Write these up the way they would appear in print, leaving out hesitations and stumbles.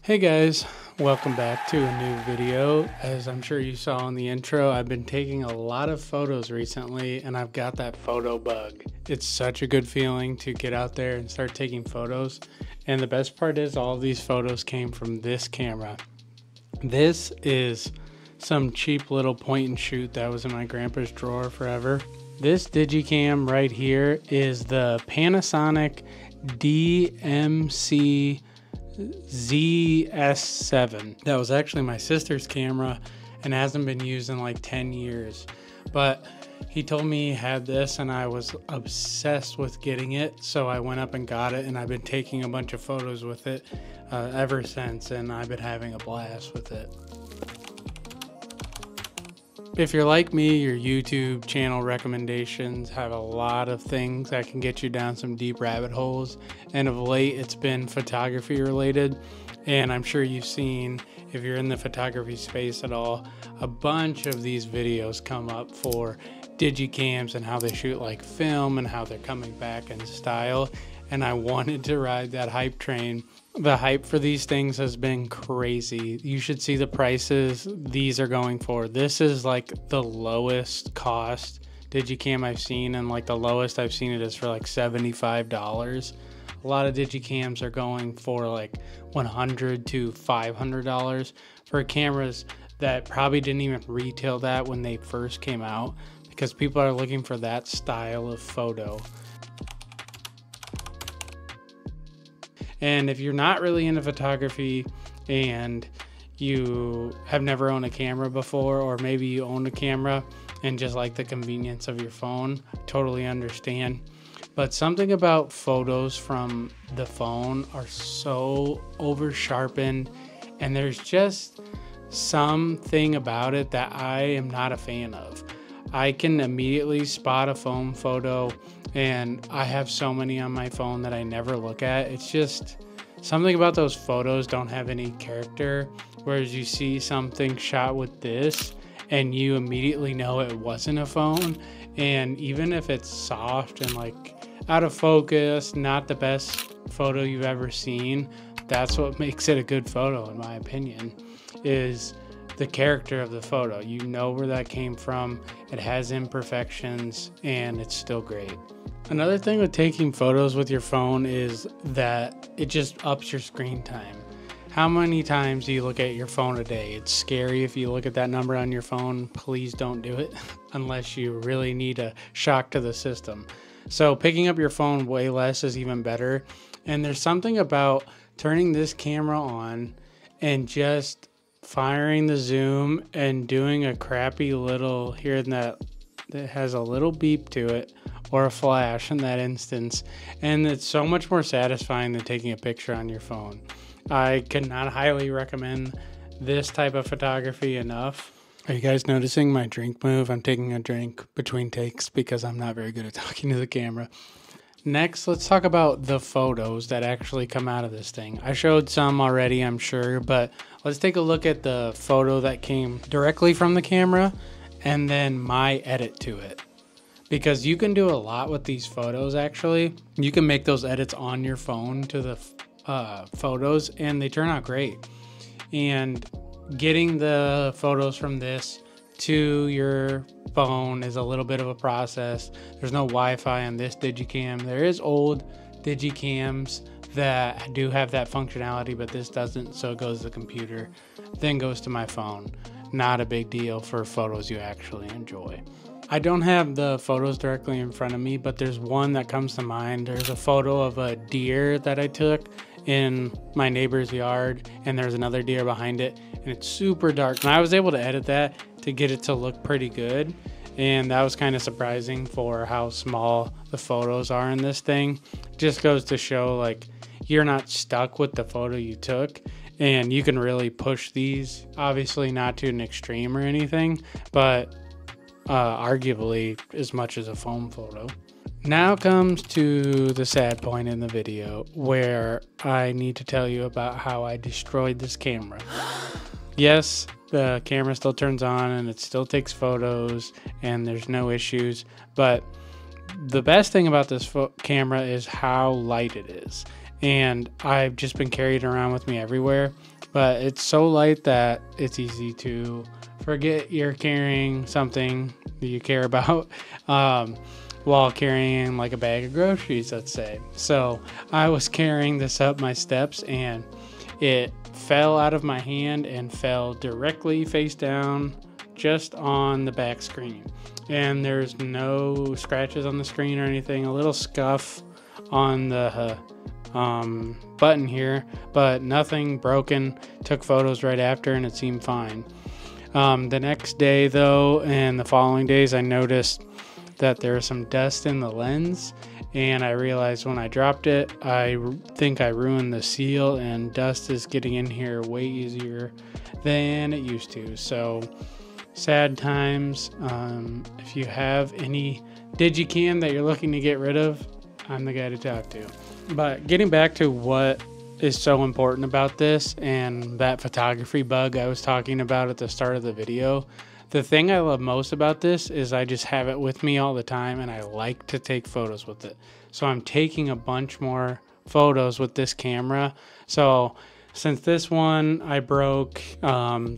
Hey guys, welcome back to a new video. As I'm sure you saw in the intro, I've been taking a lot of photos recently and I've got that photo bug. It's such a good feeling to get out there and start taking photos. And the best part is all of these photos came from this camera. This is some cheap little point and shoot that was in my grandpa's drawer forever. This digicam right here is the Panasonic DMC ZS7. That was actually my sister's camera and hasn't been used in like 10 years. But he told me he had this and I was obsessed with getting it. So I went up and got it and I've been taking a bunch of photos with it ever since, and I've been having a blast with it. If you're like me, your YouTube channel recommendations have a lot of things that can get you down some deep rabbit holes. And of late, it's been photography related. And I'm sure you've seen, if you're in the photography space at all, a bunch of these videos come up for digicams and how they shoot like film and how they're coming back in style. And I wanted to ride that hype train. The hype for these things has been crazy. You should see the prices these are going for. This is like the lowest cost digicam I've seen, and like the lowest I've seen it is for like $75. A lot of digicams are going for like $100 to $500 for cameras that probably didn't even retail that when they first came out, because people are looking for that style of photo. And if you're not really into photography and you have never owned a camera before, or maybe you own a camera and just like the convenience of your phone, totally understand. But something about photos from the phone are so over sharpened, and there's just something about it that I am not a fan of. I can immediately spot a phone photo, and I have so many on my phone that I never look at. It's just something about those photos don't have any character, whereas you see something shot with this and you immediately know it wasn't a phone. And even if it's soft and like out of focus, not the best photo you've ever seen, that's what makes it a good photo, in my opinion, is the character of the photo. You know where that came from, it has imperfections, and it's still great. Another thing with taking photos with your phone is that it just ups your screen time. How many times do you look at your phone a day? It's scary if you look at that number on your phone. Please don't do it unless you really need a shock to the system. So picking up your phone way less is even better. And there's something about turning this camera on and just firing the zoom and doing a crappy little here and that has a little beep to it, or a flash in that instance, and it's so much more satisfying than taking a picture on your phone. I cannot highly recommend this type of photography enough. Are you guys noticing my drink move? I'm taking a drink between takes because I'm not very good at talking to the camera. Next, let's talk about the photos that actually come out of this thing. I showed some already, I'm sure, but let's take a look at the photo that came directly from the camera and then my edit to it. Because you can do a lot with these photos, actually. You can make those edits on your phone to the photos and they turn out great. And getting the photos from this to your phone is a little bit of a process. There's no Wi-Fi on this digicam. There is old digicams that do have that functionality, but this doesn't, so it goes to the computer, then goes to my phone. Not a big deal for photos you actually enjoy. I don't have the photos directly in front of me, but there's one that comes to mind. There's a photo of a deer that I took in my neighbor's yard, and there's another deer behind it, and it's super dark. And I was able to edit that to get it to look pretty good, and that was kind of surprising for how small the photos are in this thing. Just goes to show, like, you're not stuck with the photo you took, and you can really push these, obviously not to an extreme or anything, but arguably as much as a phone photo. Now comes to the sad point in the video where I need to tell you about how I destroyed this camera. Yes, the camera still turns on and it still takes photos and there's no issues, but the best thing about this camera is how light it is. And I've just been carrying it around with me everywhere. but it's so light that it's easy to forget you're carrying something that you care about while carrying like a bag of groceries, let's say. So I was carrying this up my steps and it fell out of my hand and fell directly face down just on the back screen. And there's no scratches on the screen or anything, a little scuff on the button here, but nothing broken. Took photos right after and it seemed fine. The next day though, and the following days, I noticed that there was some dust in the lens, and I realized when I dropped it, I think I ruined the seal, and dust is getting in here way easier than it used to. So sad times. If you have any digicam that you're looking to get rid of, I'm the guy to talk to. But getting back to what is so important about this and that photography bug I was talking about at the start of the video, the thing I love most about this is I just have it with me all the time and I like to take photos with it. So I'm taking a bunch more photos with this camera. So since this one I broke,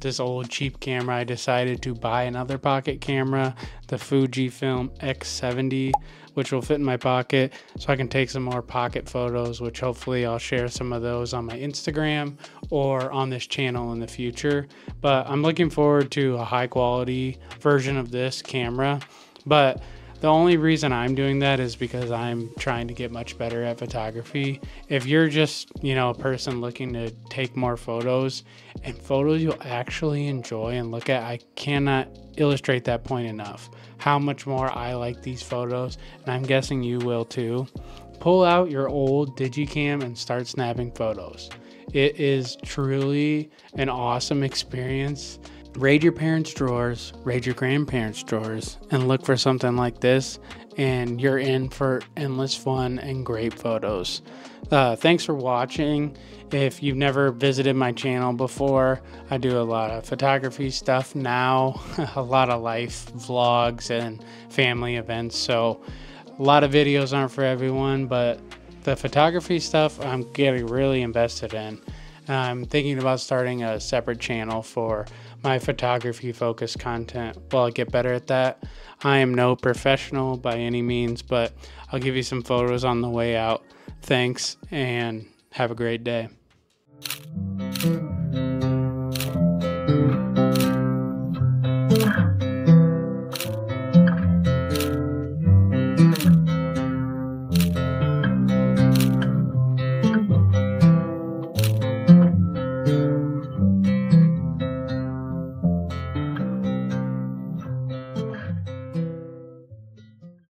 this old cheap camera, I decided to buy another pocket camera, the Fujifilm AX650, which will fit in my pocket so I can take some more pocket photos, which hopefully I'll share some of those on my Instagram or on this channel in the future. But I'm looking forward to a high quality version of this camera. But the only reason I'm doing that is because I'm trying to get much better at photography. If you're just, a person looking to take more photos and photos you'll actually enjoy and look at, I cannot illustrate that point enough. How much more I like these photos, and I'm guessing you will too. Pull out your old digicam and start snapping photos. It is truly an awesome experience. Raid your parents' drawers, raid your grandparents' drawers, and look for something like this, and you're in for endless fun and great photos. Thanks for watching. If you've never visited my channel before, I do a lot of photography stuff now, a lot of life vlogs and family events. So a lot of videos aren't for everyone, but the photography stuff I'm getting really invested in. I'm thinking about starting a separate channel for my photography focused content. Well, I'll get better at that. I am no professional by any means, but I'll give you some photos on the way out. Thanks, and have a great day.